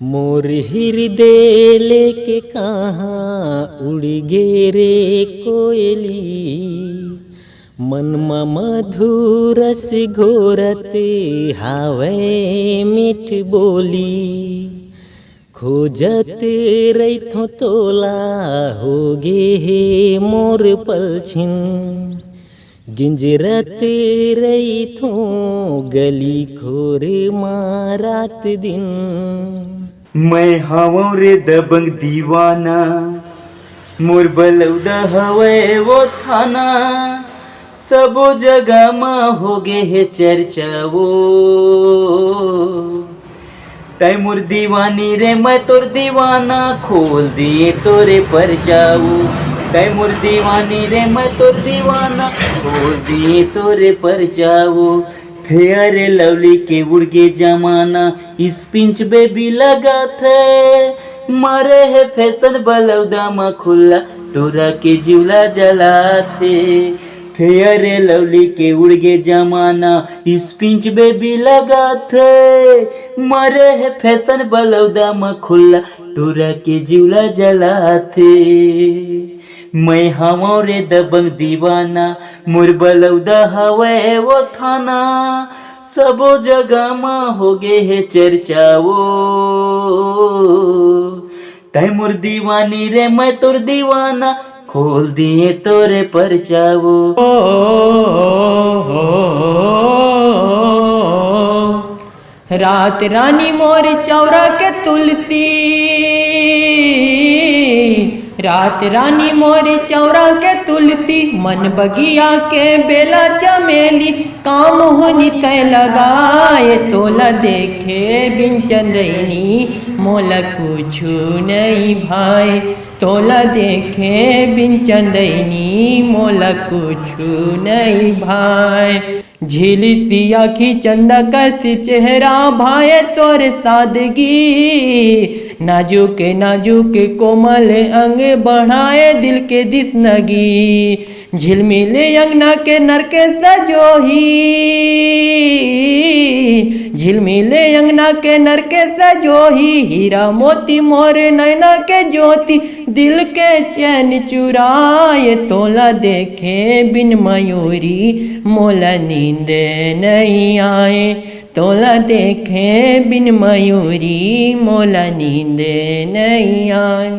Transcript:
मोर हृदय लेके कहाँ उड़ गे रे कोयली, मनमा मधुरस घोरते हावै मीठ बोली। खोजत रैथो तोला होगे हे मोर पलछिन, गिंजरत रैथो गली खोर मारात दिन। मैं हवों रे दबंग दीवाना, मोर बलौदा हवे वो थाना, सबो जगह में होगे है चर्चा वो। तै मोर दीवानी रे मैं तोर दीवाना, खोल दिए तोरे परचाऊ। तै मोर दीवानी रे मैं तोर दीवाना, खोल दिए तोरे परचाऊ। फेयर लवली के उड़ के जमाना, इस पिंच बेबी लगा थे, मारे है फैशन बलौदा मा खुला, टोरा के जिवला जला थे। फेयर लवली के उड़ के जमाना, इस पिंच बेबी लगा थे, मारे है फैशन बलौदा मा खुला, टोरा के जिवला जला थे। मैं हवों रे दबंग दीवाना, मोर बलौदा हवे वो थाना, सबो जगह में होगे है चर्चा वो। तै मोर दीवानी रे मैं तोर दीवाना, खोल दिए तोरे परचावो। रात रानी मोर चौरा के तुलसी, रात रानी मोर चौरा के तुलसी, मन बगिया के बेला चमेली, काम होनी तय लगाए तोला देखे बिन चंदनी, मोला कुछु नहीं भाई। तोला देखे बिन चंदनी, मोला कुछु नहीं भाई। झीली सी आखी चंदा कैसी चेहरा भाई तोर सादगी, नाजुक नाजुक कोमल अंग बढ़ाए दिल के दिसनगी। झिलमिले अंगना के नर के सजोही, झिलमिले अंगना के नर के सजोही, हीरा मोती मोर नैना के ज्योति, दिल के चैन चुराए तोला देखे बिन मयूरी, मोला नींद नहीं आए। तोला देखे बिन मयूरी, मोला नींद नहीं आए।